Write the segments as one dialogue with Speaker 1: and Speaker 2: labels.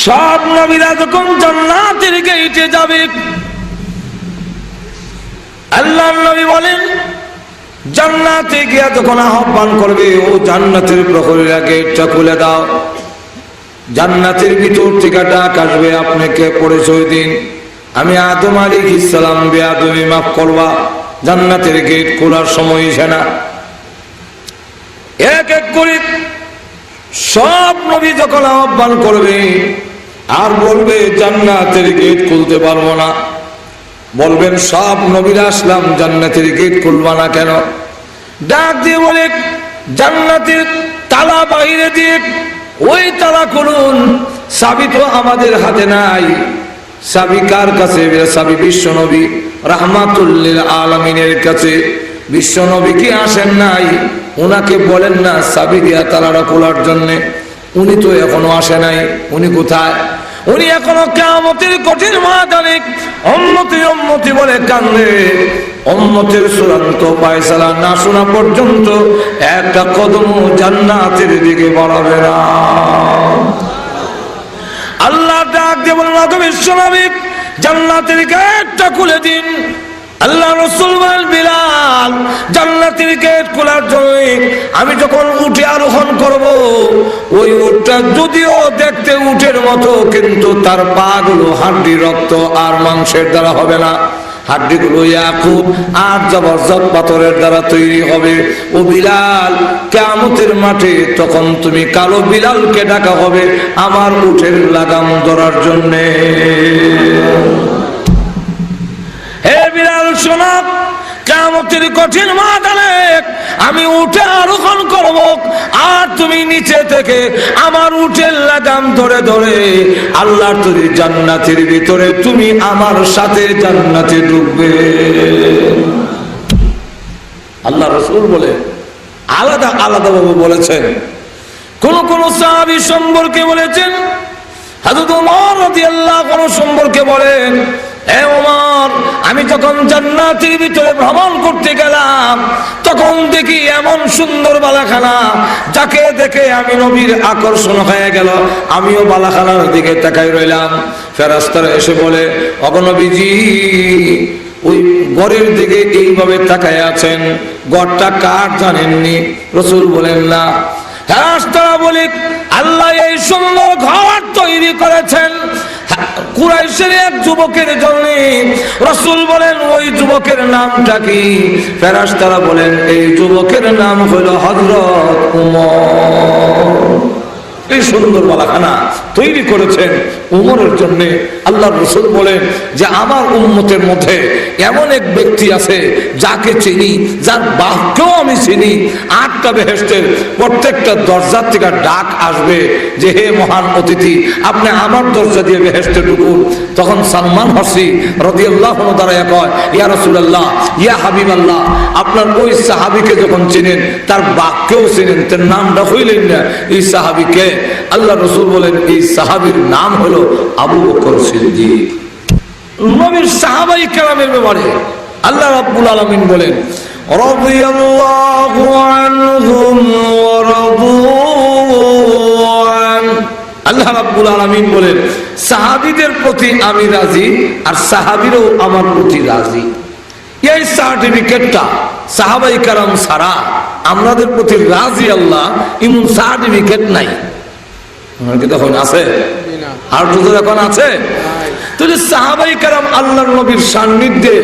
Speaker 1: সব নবীরা যখন জান্নাতের গেটে যাবে, আল্লাহর নবী বলেন জান্নাতে গিয়া যখন আহ্বান করবে, ও জান্নাতের প্রহরীরা গেটটা খুলে দাও। জান্নাতের ভিতর থেকে ডাক আসবে, আপনি কে পড়েছে ওই দিন? আমি আদম আলাইহিস সালাম, বেয়াদবি মাফ করবা। জান্নাতের গেট খোলার সময় এসে না। এক এক করে সব নবী যখন আহ্বান করবে আর বলবে জান্নাতের গেট খুলতে পারবো না, বলবেন সব নবীরা আসলাম, জান্নাতের গেট খুলবা না কেন? ডাক দিয়ে বলে জান্নাতের তালা বাইরে দিয়ে, ওই তালা খুলুন। চাবি তো আমাদের হাতে নাই। চাবি কার কাছে? চাবি বিশ্ব নবী রাহমাতুল লিল আলামিনের কাছে। বিশ্ব নবী কি আসেন নাই? উনাকে বলেন না চাবি দিয়া তালাটা খোলার জন্য? উনি তো এখনো আসে নাই। উনি কোথায়? উনি এখনো কিয়ামতের কঠিন ময়দানে উম্মতি উম্মতি বলে কান্দে। উম্মতের চূড়ান্ত ফয়সালা না শোনা পর্যন্ত একটা কদম জান্নাতের দিকে বাড়াবে না। আল্লাহ ডাক দিয়ে বলেন, বিশ্বনবী জান্নাতের গেটটা খুলে দিন। আল্লাহ রাসূল বলেন, বিলাল জান্নাতের গেট খোলার জন্য আমি যখন উঠে আরোহণ করব, ওই উটটা যদিও দেখতে উটের মতো, কিন্তু তার পা গুলো হাড্ডি, রক্ত আর মাংসের দ্বারা হবে না। হাড্ডিগুলো ইয়াকুত আর জবরদস্ত পাথরের দ্বারা তৈরি হবে। ও বিলাল, কিয়ামতের মাঠে তখন তুমি কালো বিলালকে ডাকা হবে আমার উটের লাগাম ধরার জন্য। হে বিলাল শোনো, কিয়ামতের কঠিন ময়দানে আমি উঠে আরোহণ করব, আর তুমি নিচে থেকে আমার উটের লাগাম ধরে ধরে আল্লাহর তৈরি জান্নাতের ভিতরে তুমি আমার সাথে জান্নাতে ঢুকবে। আল্লাহ রাসূল বলে আলাদা আলাদা ভাবে বলেছেন। কোন কোন সাহাবী সম্পর্কে বলেছেন, হযরত ওমর রাদিয়াল্লাহু আনহু সম্পর্কে বলেন, হে ওমর, আমি যখন জান্নাতের ভিতরে ভ্রমণ করতে গেলাম, তখন দেখি এমন সুন্দর বালাখানা, যাকে দেখে আমি নবীর আকর্ষণ হয়ে গেল। আমিও বালাখানার দিকে তাকাই রইলাম। ফেরেশতারা এসে বলে, ওগো নবীজি, ওই ঘরের দিকে এইভাবে তাকায় আছেন, ঘরটা কার জানেননি? রাসূল বলেন না। ফেরেশতারা বলে, আল্লাহ এই সুন্দর ঘর তৈরি করেছেন কুরাইশের এক যুবকের জন্য। রাসূল বলেন, ওই যুবকের নামটা কি? ফেরেশতারা বলেন, এই যুবকের নাম হলো হযরত ওমর। এই সুন্দর বালাখানা তৈরি করেছেন ওমরের জন্য। আল্লাহর রাসূল বলেন যে আমার উম্মতের মধ্যে এমন এক ব্যক্তি আছে যাকে চিনি, যার বাক্যও আমি চিনি। 8টা বেহেশতের প্রত্যেকটা দরজার থেকে ডাক আসবে যে হে মহান অতিথি, আপনি আমার দরজা দিয়ে বেহেশতে ঢুকুন। তখন সালমান ফারসি রাদিয়াল্লাহু আনহু দাঁড়ায় কয়, ইয়া রাসূলুল্লাহ, ইয়া হাবিবাল্লাহ, আপনার ওই সাহাবীকে যখন চিনেন, তার বাক্যও চিনেন, তার নামটা হইলেন না, এই সাহাবীকে? আল্লাহ রাসূল বলেন, এই সাহাবীর নাম হলো আবু বকর সিদ্দিক। নবীর সাহাবায়ে কেরামের ব্যাপারে আল্লাহ রাব্বুল আলামিন বলেন, রাদিয়াল্লাহু আনহুম ওয়া রাদু আন। আল্লাহ রাব্বুল আলামিন বলেন, সাহাবীদের প্রতি আমি রাজি, আর সাহাবীরাও আমার প্রতি রাজি। এই সার্টিফিকেটটা সাহাবায়ে কেরাম ছাড়া আমাদের প্রতি রাজি আল্লাহ, এমন সার্টিফিকেট নাই। তখন আছে আর দুধের এখন আছে। সাহাবায়ে কেরাম আল্লাহর নবীর সান্নিধ্যে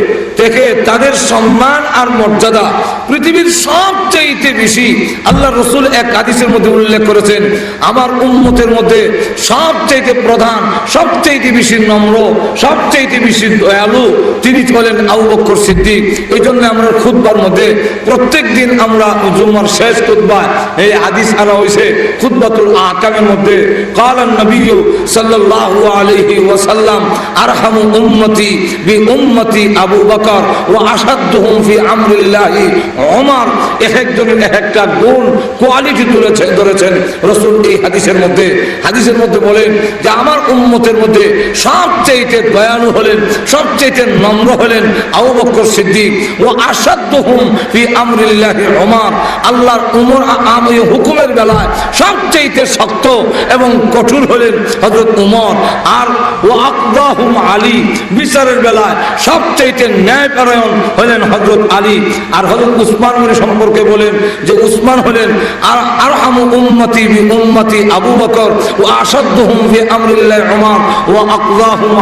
Speaker 1: থেকে তাদের সম্মান আর মর্যাদা পৃথিবীর সবচেয়ে বেশি। আল্লাহ রাসূল এক হাদিসের মধ্যে উল্লেখ করেছেন, আমার উম্মতের মধ্যে সবচেয়ে প্রধান, সবচেয়ে বেশি নম্র, সবচেয়ে বেশি দয়ালু তিনি বলেন আবু বকর সিদ্দিক। এই জন্য আমরা খুতবার মধ্যে প্রত্যেক দিন আমরা জুমার শেষ খুতবায় এই হাদিস আনা হয়েছে। খুতবাতুল আহকামের মধ্যে কালান নবী সাল্লাল্লাহু আলাইহি ওয়াসাল্লাম আরহামু উম্মতি বি উম্মতি আবু বকর বকর ওয়া আশাদ্দুহুম ফি আমরিল্লাহি ওমর। একজনের একটা গুণ কোয়ালিটি ধরেছেন রাসূল এই হাদিসের মধ্যে বলেন যে আমার উম্মতের মধ্যে সবচেয়ে দয়ালু হলেন, সবচেয়ে নম্র হলেন আবু বকর সিদ্দিক। ওয়া আশাদ্দুহুম ফি আমরিল্লাহি ওমর, আল্লাহর হুকুমের বেলায় সবচেয়ে শক্ত এবং কঠোর হলেন হযরত ওমর। আর ওয়া আকদাহুম আলী, বিচারের বেলায় সবচেয়ে ন্যায়পরায়ণ হলেন হযরত আলী। আর হযরত উসমান সম্পর্কে বলেন যে উসমান হলেন আরহামু উম্মতি বি উম্মতি আবু বকর ওয়া আশাদ্দুহুম ফি আমরিল্লাহি ওমর ওয়া আকদাহুম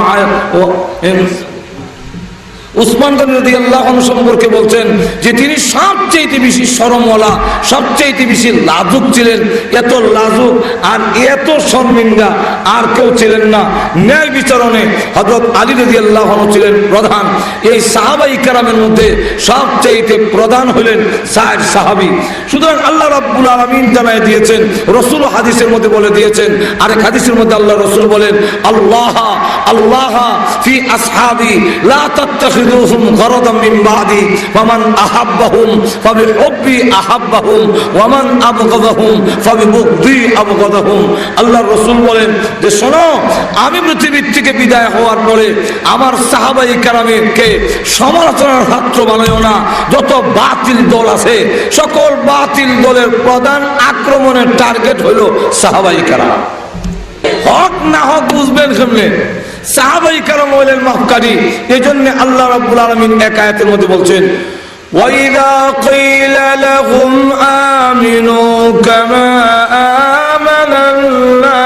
Speaker 1: উসমান রাদিয়াল্লাহু আনহু সম্পর্কে বলছেন যে তিনি সবচেয়ে বেশি শরমওয়ালা, সবচেয়ে বেশি লাজুক ছিলেন। এত লাজুক আর এত শর্মিন্দা আর কেউ ছিলেন না। ন্যায় বিচারণে হযরত আলী রাদিয়াল্লাহু আনহু ছিলেন প্রধান। এই সাহাবায়ে কেরামের মধ্যে সবচেয়ে প্রধান হলেন সাহেব সাহাবী। সুতরাং আল্লাহ রাব্বুল আলামিন জানায় দিয়েছেন, রাসূল হাদিসের মধ্যে বলে দিয়েছেন। আরেক হাদিসের মধ্যে আল্লাহ রাসূল বলেন আল্লাহ ফি আসহাবি লা তাত্তাখিযু গরাদাম মিন বাদি ফামান আহাব্বাহুম ফাবিহুব্বি আহাব্বাহুম ওয়ামান আবগাদাহুম ফাবিবুগদি আবগাদাহুম। আল্লাহর রাসূল বলেন যে শোনো, আমি পৃথিবীর থেকে বিদায় হওয়ার পরে আমার সাহাবায়ে কেরামকে সমালোচনার পাত্র বানায়ো না। যত বাতিল দল আছে সকল বাতিল দলের প্রধান আক্রমণের টার্গেট হলো সাহাবায়ে কেরাম। হক না হক বুঝবেন কেমনে? সাহাবায়ে কেরাম হলেন মাহকারী। এজন্য আল্লাহ রাব্বুল আলামিন এক আয়াতের মধ্যে বলছেন ওয়াইদা কিলা লাহুম আমিনু কামা আমানান নাস।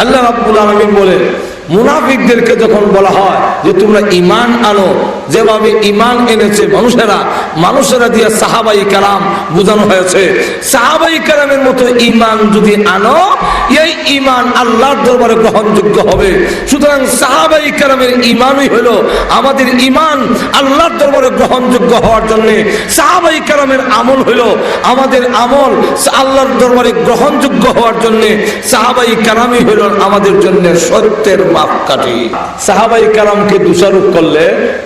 Speaker 1: আল্লাহ রাব্বুল আলামিন বলেন মুনাফিকদেরকে যখন বলা হয় যে তোমরা ঈমান আনো, যেভাবে ঈমান এনেছে মানুষেরা দিয়ে সাহাবায়ে কেরাম বোঝানো হয়েছে। সাহাবায়ে কেরামের মতো ঈমান যদি আনো, এই ঈমান আল্লাহর দরবারে গ্রহণযোগ্য হবে। সুতরাং সাহাবায়ে কেরামের ঈমানই হলো আমাদের ঈমান আল্লাহর দরবারে গ্রহণযোগ্য হওয়ার জন্য। সাহাবায়ে কেরামের আমল হলো আমাদের আমল আল্লাহর দরবারে গ্রহণযোগ্য হওয়ার জন্য। সাহাবায়ে কেরামই হলো আমাদের জন্য সত্যের মাপকাঠি। সাহাবায়ে কেরামকে দোষারোপ করলে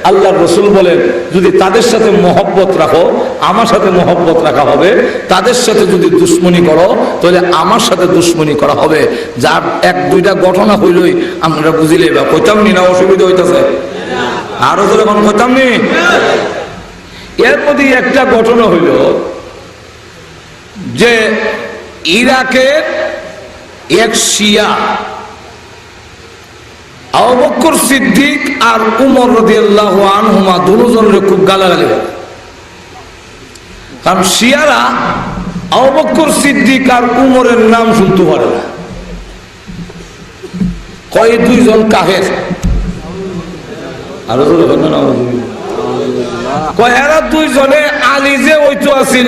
Speaker 1: আল্লাহর রাসূল বলেন যদি তাদের সাথে মহব্বত রাখো আমার সাথে মহব্বত রাখা হবে, তাদের সাথে যদি দুশ্মনী করো তাহলে আমার সাথে দুশ্মনী করা হবে। যার এক দুইটা ঘটনা হইলই আমরা বুঝিলে বা কইতাম নি না অসুবিধা হইতেছে, আরো ধরে এখন কইতাম নি। এর মধ্যে একটা ঘটনা হইল যে ইরাকের এক শিয়া আবু বকর সিদ্দিক আর উমর রাদিয়াল্লাহু আনহুমা দুজনের খুব গালাগালি করে। কারণ শিয়ারা আবু বকর সিদ্দিক আর উমরের নাম শুনতে পারে না, কয় দুইজন কাফের। আরো কয় এরা দুইজনে আলী যে ওইতো আছিল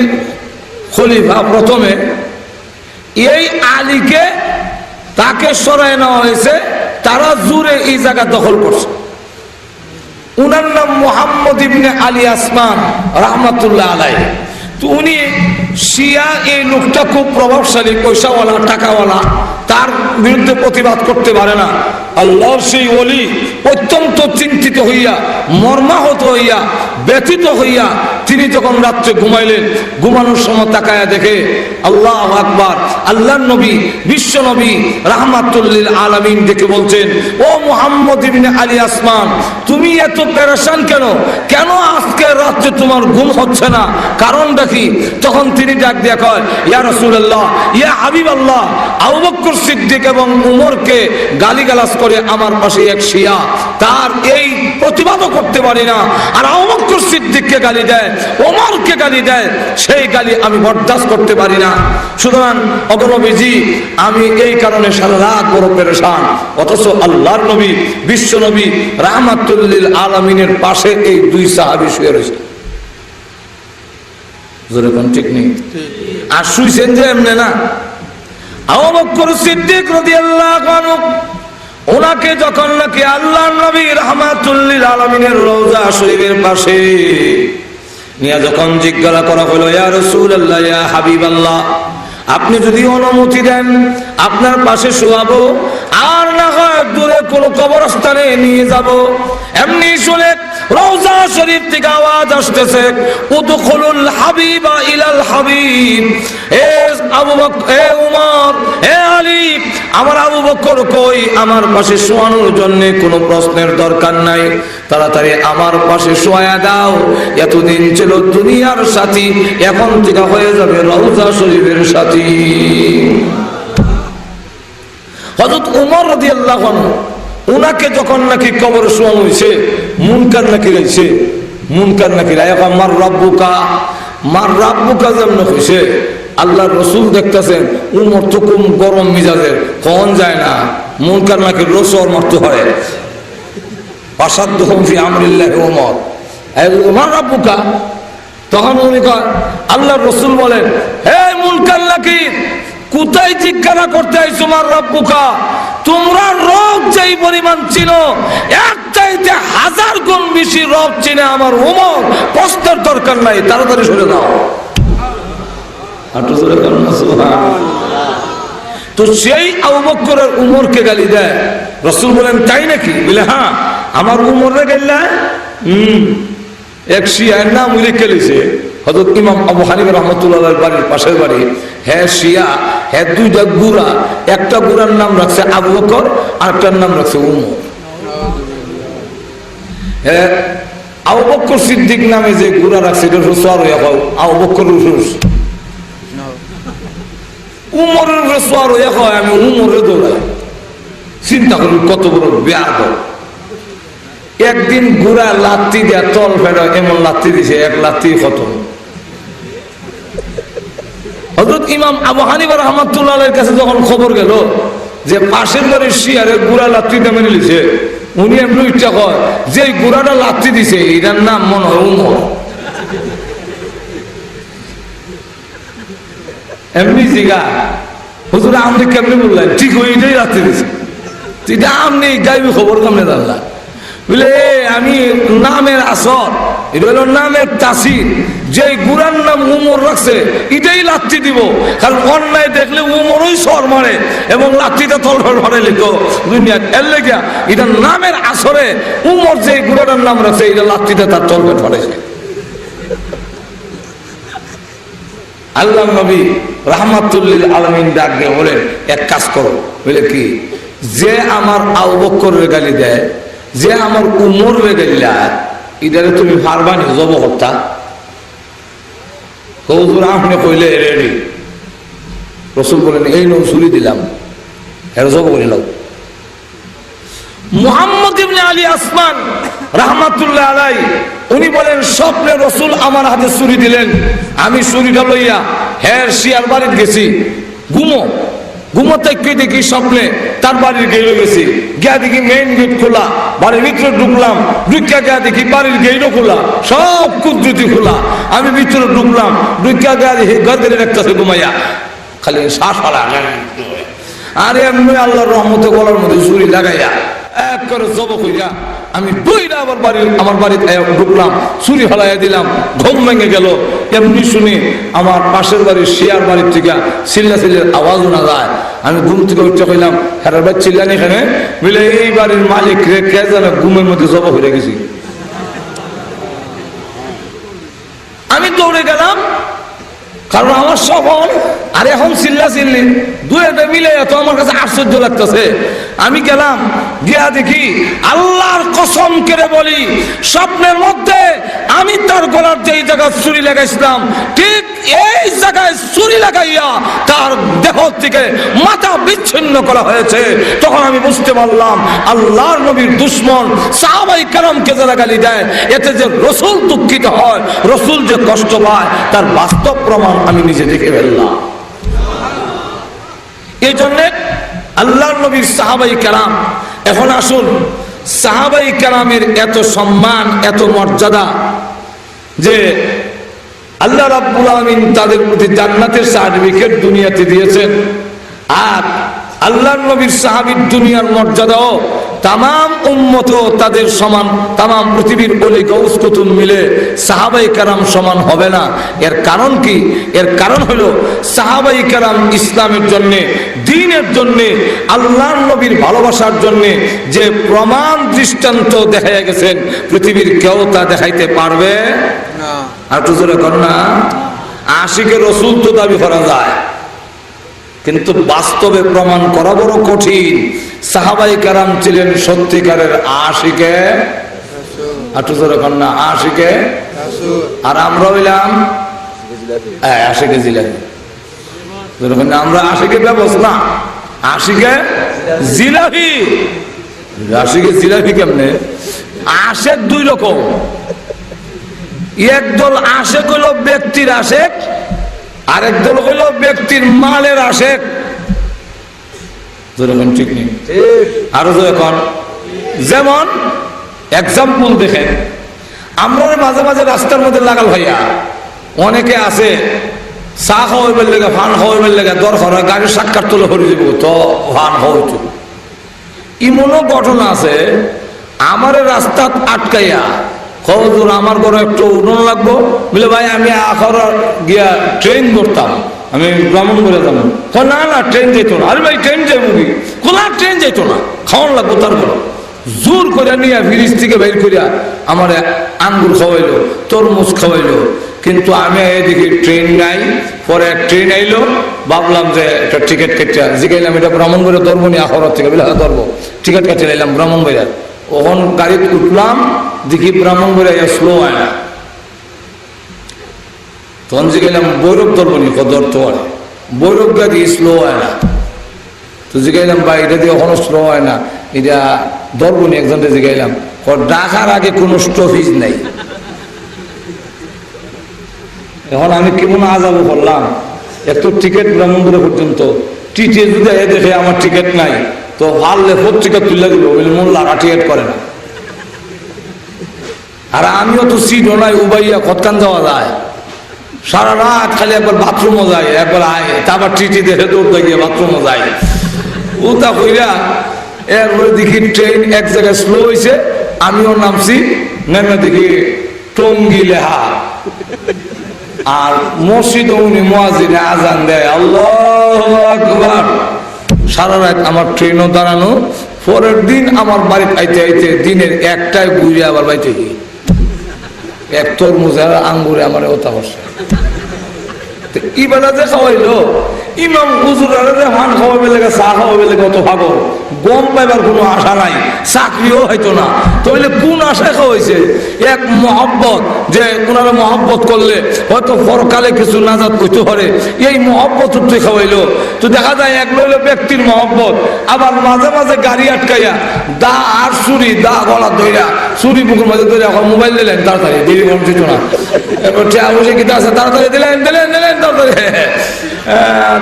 Speaker 1: খলিফা প্রথমে, এই আলীকে তাকে সরায় নেওয়া হয়েছে, তারা জুড়ে এই জায়গা দখল করছে। উনার নাম মুহাম্মদ ইবনে আলী আসমান রাহমাতুল্লাহ আলাইহি। তো উনি শিয়া, এই লোকটা খুব প্রভাবশালী, পয়সাওয়ালা, টাকাওয়ালা, তার বিরুদ্ধে প্রতিবাদ করতে পারে না। আল্লাহর সেই ওলি অত্যন্ত চিন্তিত হইয়া, মর্মাহত হইয়া, ব্যথিত হইয়া তিনি যখন রাত্রে ঘুমাইলেন, ঘুমানোর সময় তাকায়া দেখে আল্লাহু আকবার, আল্লাহর নবী, বিশ্ব নবী রাহমাতুল লিল আলামিন দেখে বলছেন ও মুহাম্মদ ইবনে আলী আসমান, তুমি এত পেরেশান কেন? কেন আজকে রাত্রে তোমার ঘুম হচ্ছে না? কারণটা কি? তখন তিনি ডাক দিয়া কয় ইয়া রাসূলুল্লাহ, ইয়া হাবিবাল্লাহ, আবু বকর সিদ্দিক এবং উমরকে গালিগালাজ করে আমার পাশে এক শিয়া, তার এই প্রতিবাদও করতে পারি না, আর আবু বকর সিদ্দিককে গালি দেয়, ওমরকে গালি দেয়, সেই গালি আমি বরদাস্ত করতে পারি না। সুতরাং অগণবীজি আমি এই কারণে সারা রাত বড় পেরেশান। অথচ আল্লাহর নবী, বিশ্ব নবী রাহমাতুল লিল আলামিনের পাশে এই দুই সাহাবী শুয়ে রয়েছে। ঠিক নেই? আর শুইছেন যে এমনি না। আবু বকর সিদ্দিক রাদিয়াল্লাহু আনহু ওনাকে যখন নাকি আল্লাহর নবী রাহমাতুল লিল আলামিনের রওজা শরীফের পাশে নিয়ে যখন জিজ্ঞাসা করা হলো ইয়া রাসূলুল্লাহ, ইয়া হাবিবাল্লাহ, আপনি যদি অনুমতি দেন আপনার পাশে শোয়াবো, আর না হয় দূরে কোন কবরস্থানে নিয়ে যাব। এমনি শুনে রওজা শরীফ থেকে আওয়াজ আসতেছে, উদখুলুল হাবিবা ইলাল হাবিব। এ আবু বকর, এ উমর, এ আলী, আমার আবু বকর কই? আমার পাশে শোয়ানোর জন্য কোনো প্রশ্নের দরকার নাই, তাড়াতাড়ি আমার পাশে শোয়া দাও। এতদিন ছিল দুনিয়ার সাথী, এখন থেকে হয়ে যাবে রওজা শরীফের সাথী। হযরত উমর রাদিয়াল্লাহু আনহু উনাকে যখন নাকি কবর শোয়ানো হয়েছে, মুনকার নাকির আইছে, মুনকার নাকির আয়া মার রাব্বুকা যেমন হয়েছে, আল্লাহর রাসূল দেখতেছেন উমর তো কম গরম মিজাজের, কোন যায় না, মুনকার নাকির রসর মারতে হয়। আসাদুহুম ফি আমরিল্লাহি উমর, মার রাব্বুকা। তখন উনি কয়, আল্লাহর রাসূল বলেন, হে মুনকার নাকির, কোথায় জিজ্ঞাসা করতে আইছো মার রাব্বুকা? তোমরা রব যেই পরিমাণ চিনো, এর চাইতে 1000 গুণ বেশি রব চিনে আমার উমর, প্রশ্নের দরকার নাই, তাড়াতাড়ি সরে দাও। তো সেই আবু বকরের উমরকে গালি দেয়। রাসূল বলেন, তাই নাকি? বলে, হ্যাঁ, আমার উমরে গাইলা। এক শিয়ার নাম উল্লেখ করেছে, হযরত ইমাম আবু হানিফা রাহমাতুল্লাহ আলাইহির বাড়ির পাশের বাড়ি। হ্যাঁ শিয়া, হ্যাঁ দুইটা গুড়া, একটা গুড়ার নাম রাখছে আবু বকর, আরেকটার নাম রাখছে উমর। হ্যাঁ, আবু বকর সিদ্দিক নামে যে গুড়া রাখছে এটা রসওয়ার হইয়া পাও, আবু বকর রসুল। উমরের রসওয়ার হইয়া কয় আমি উমরে দৌড়াই। চিন্তা করি কত বড় বেয়াদব। একদিন গুড়া লাত্তি দেয়া তল ফেরা, এমন লাত্তি দিছে, এক লাত্তি খতম। হযরত ইমাম আবু হানিফা রাহমাতুল্লাহ আলাইহির কাছে যখন খবর গেল যে পাশের বাড়ির শিয়ারে গুড়া লাত্তিটা মেরে নিছে, উনি এমনি ইচ্ছা কয় যে গুড়াটা লাত্তি দিছে এটার নাম মনে হয় উমর। এমনি জিগা, হুজুর আপনি কেমনি বললেন? ঠিক ওইটাই লাত্তি দিছে। এটা আপনি গাইবি খবর কেমনে জানলা? বলে, আমি নামের আসর, এটা হলো নামের তাসির, যে গুরার নাম উমর রাখছে এটাই লাত্তি দিব, কারণ অন্যায় দেখলে উমরই সর মারে এবং লাত্তিটা তলফল মারে লিখো দুনিয়া। এর লেগে এটা নামের আসরে উমর যে গুরাটার নাম রাখছে এটা লাত্তিটা তার তলফল মারেছে। আল্লাহ নবী রাহমাতুল্লিল আলামিন ডাক দিয়ে বলেন, এক কাজ করো। বলে কি? যে আমার আবু বকরের গালি দেয়, যে আমার উমর বেগেল্লা, ইদারে তুমি পারবানি জব হত্যা? হুজুর আপনি কইলে রেডি। রাসূল বলেন, এই নৌ ছুরি দিলাম, এর জব করিল। মুহাম্মদ ইবনে আলী আসমান রাহমাতুল্লাহ আলাইহি উনি বলেন, স্বপ্নে রাসূল আমার হাতে ছুরি দিলেন, আমি ছুরিটা লইয়া হের শিয়ার বাড়িতে গেছি। ঘুমোতে দেখি স্বপ্নে তার বাড়ির গেইলো গেছি, গিয়া দেখি মেইন গেট খোলা, বাড়ির ভিতরে ঢুকলাম, ঢুকিয়া গিয়া দেখি বাড়ির গেইটও খোলা, সব কুদরতি খোলা। আমি ভিতরে ঢুকলাম, ঢুকিয়া গিয়া দেখি গদের একটা ঘুমাইয়া খালি শ্বাস ফেলা। আরে এমনি আল্লাহর রহমতে গলার মধ্যে ছুরি লাগাইয়া এক করে জবক হইয়া আমি দুইটা আমার বাড়িতে ঢুকলাম, ছুরি হলাইয়া দিলাম, ঘুম ভেঙে গেল। এমনি শুনি আমার পাশের বাড়ির শিয়ার বাড়ির থেকে চিল্লাচিল্লির আওয়াজও না যায়। আমি ঘুম থেকে উঠতে কইলাম, হ্যাঁ ভাই চিল্লানি এখানে? বলে, এই বাড়ির মালিক রে কে জানে ঘুমের মধ্যে জবক হয়ে গেছি। আমি দৌড়ে গেলাম, কারণ আমার স্বপন আর এখন চিল্লা চিল্লি দুইটা মিলে এত আমার কাছে আশ্চর্য লাগতেছে। আমি গেলাম, গিয়া দেখি আল্লাহর কসম করে বলি, স্বপ্নের মধ্যে আমি তার গলার যেই জায়গায় ছুরি লাগাইছিলাম ঠিক এই জায়গায় ছুরি লাগাইয়া তার দেহ থেকে মাথা বিচ্ছিন্ন করা হয়েছে। তখন আমি বুঝতে পারলাম আল্লাহর নবীর দুশমন সাহাবায়ে কেরামকে যারা গালি দেয়, এতে যে রাসূল দুঃখিত হয়, রাসূল যে কষ্ট পায়, তার বাস্তব প্রমাণ আমি নিজে দেখে ফেললাম। এই জন্য আল্লাহর নবীর সাহাবায়ে কেরাম, এখন আসুন সাহাবায়ে কেরামের এত সম্মান, এত মর্যাদা যে আল্লাহ রাব্বুল আলামিন তাদের প্রতি জান্নাতের সার্টিফিকেট দুনিয়াতে দিয়েছেন। আর আল্লাহর নবীর সাহাবীর দুনিয়ার মর্যাদাও তামাম উম্মত তাদের সমান, তামাম পৃথিবীর ওলি গৌস কুতুব মিলে সাহাবাই কেরাম সমান হবে না। এর কারণ কি? এর কারণ হলো সাহাবাই কেরাম ইসলামের জন্য, দ্বীনের জন্য, আল্লাহর নবীর ভালোবাসার জন্য যে প্রমাণ দৃষ্টান্ত দেখা গেছেন, পৃথিবীর কেউ তা দেখাইতে পারবে না। আর তো জোরে কর না। আশিকে রসুল তো দাবি করা যায়, কিন্তু বাস্তবে প্রমাণ করা বড় কঠিন। সাহাবাই কেরাম ছিলেন সত্যিকারের আশিকে না, আশিকে, আর আমরা হইলাম আশিকে জিলাপি। আমরা আশিকে ব্যবস্থা, আশিকে জিলাপি। আশিকে জিলাপি কেমনে? আশেক দুই রকম। একদল আশেক হইল ব্যক্তির আশেক, আরেক দল হইল ব্যক্তির মালের আশেক। ঠিক নেই? আরো এখন যেমন এক্সাম্পল দেখেন, আমরা মাঝে মাঝে রাস্তার মধ্যে লাগাল ভাইয়া অনেকে আছে চা খাওয়াইবার লেগে, ফান খাওয়াইবার লেগে দরকার হয় গাড়ির সাক্ষাৎ তুলে ভরে দিব, তো ফান হইতো। এমনও ঘটনা আছে, আমার রাস্তা আটকাইয়া খবর আমার ঘরে একটু উঠোন লাগবো বলে, ভাই আমি আখর গিয়া ট্রেন ধরতাম, আমি ভ্রমণ করে যাবো। না না, ট্রেন যেত না। আরে ভাই ট্রেন যাবো কি? কোলা ট্রেন যেত না, খাওয়ান লাগবো। তারপর জোর করে নিয়ে ফ্রিজ থেকে বের করিয়া আমার আঙ্গুর খাওয়াইলো, তরমুজ খাওয়াইলো। কিন্তু আমি এদিকে ট্রেন নাই। পরে ট্রেন আইলো, ভাবলাম যে একটা টিকিট কেটে জিগাইলাম, এটা ভ্রমণ করে ধরবো নি আখর থেকে? বলে ধরবো। টিকিট কেটে নিলাম ভ্রমণ করে। ওখান গাড়িতে উঠলাম, দেখি ব্রাহ্মণ করে স্লো হয় না। তখন জিগাইলাম বৈরব ধরবো নি? ধরতে পারে। বৈরব গাড়ি স্লো হয় না। তো জিগাইলাম ভাই এটা দিয়ে এখনো স্লো হয় না, এটা ধরবো নি? একজনকে জিগাইলাম, ডাকার আগে কোনো স্টপেজ নাই। এখন আমি কেমন আজাবো করলাম, একটু টিকিট ব্রাহ্মণপুরে পর্যন্ত টিটিয়ে যদি দেখে আমার টিকিট নাই, তো হারলে পত্রিকা তুলে দিল, মোল্লারা টিকিট করে না। আর আমিও তো সিটও নাই, উবাইয়া কতকান যাওয়া যায়, সারা রাত খালি একবার বাথরুমও যায়, একবার আয়, তারপর টিটি দেখে দৌড়তে গিয়ে বাথরুমও যায়। ওটা কইরা এরপরে দেখি ট্রেন এক জায়গায় স্লো হয়েছে, আমিও নামছি, নেমে দেখি টঙ্গি লেহা। আর মসজিদ উনি মুয়াজ্জিনে আজান দেয়, আল্লাহু আকবার। সারা রাত আমার ট্রেনও দাঁড়ানো। পরের দিন আমার বাড়ি আইতে আইতে দিনের একটায় ঘুরে আবার বাড়িতে গিয়ে এক তরমুজের আঙ্গুরে আমার ওতা বসে। ইবেলা যে খাওয়াইলো ইমাম হুজুরারে ফান খাওয়াবে লেগে, চা খাওয়াবে লেগে অত ভাগর, গম পাইবার কোনো আশা নাই, চাকরিও হয়তো না। তাহলে কোন আশায় খাওয়াইছে? এক মহব্বত, যে ওনারা মহব্বত করলে হয়তো পরকালে কিছু নাজাত করতে পারে, এই মহব্বত তুই খাওয়াইলো। তো দেখা যায় এক লইলো ব্যক্তির মহব্বত, আবার মাঝে মাঝে গাড়ি আটকাইয়া দা আর ছুরি, দা গলা ধইরা ছুরি বুকের মাঝে ধরে এখন মোবাইল দিলেন, তাড়াতাড়ি দেরি কম ছিল না। এরপর বসে কিতা আছে, তাড়াতাড়ি দিলেন দিলেন দিলেন, তাড়াতাড়ি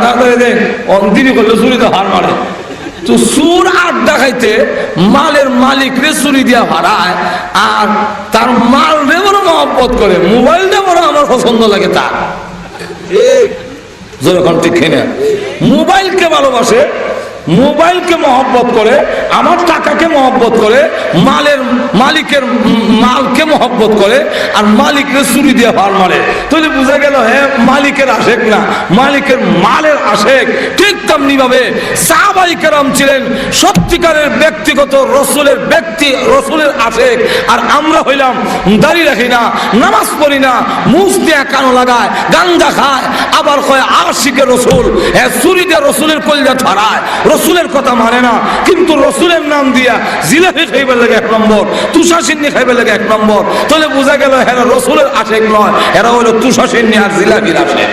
Speaker 1: তাড়াতাড়ি দেন। অন্তিনি করলে ছুরিতে হার মারে। তো সুর আড্ডা খাইতে মালের মালিক রে চুরি দিয়া ভাড়ায়, আর তার মাল রে বড় মহব্বত করে, মোবাইলটা বড় আমার পছন্দ লাগে তার। যখন ঠিক কিনা? মোবাইলকে ভালোবাসে, মোবাইলকে মহব্বত করে, আমার টাকাকে মহব্বত করে, মালের মালিকের মালকে মহব্বত করে, আর মালিকের চুরি দিয়ে ভার মারে। তাহলে বুঝা গেল হ্যাঁ মালিকের আশেক না, মালিকের মালের আশেক। ঠিক তেমনি ভাবে সাহাবায়ে কেরাম ছিলেন সত্যিকারের ব্যক্তিগত রসুলের ব্যক্তি, রসুলের আশেক। আর আমরা হইলাম দাড়ি রাখি না, নামাজ পড়ি না, মুখ দিয়ে কানো লাগায়, গাঞ্জা খায়, আবার কয় আশিকে রসুল। হ্যাঁ, চুরি দিয়ে রসুলের কলজা ছড়ায়, রসুলের কথা মানে না, কিন্তু রসুলের নাম দিয়া জিলাপি খাইবার লাগে এক নম্বর, তুষাসিন্নি খাইবার লাগে এক নম্বর। তাহলে বোঝা গেল এরা রসুলের আশেক নয়, এরা হলো তুষাসিন্নি আর জিলাপির আশেক।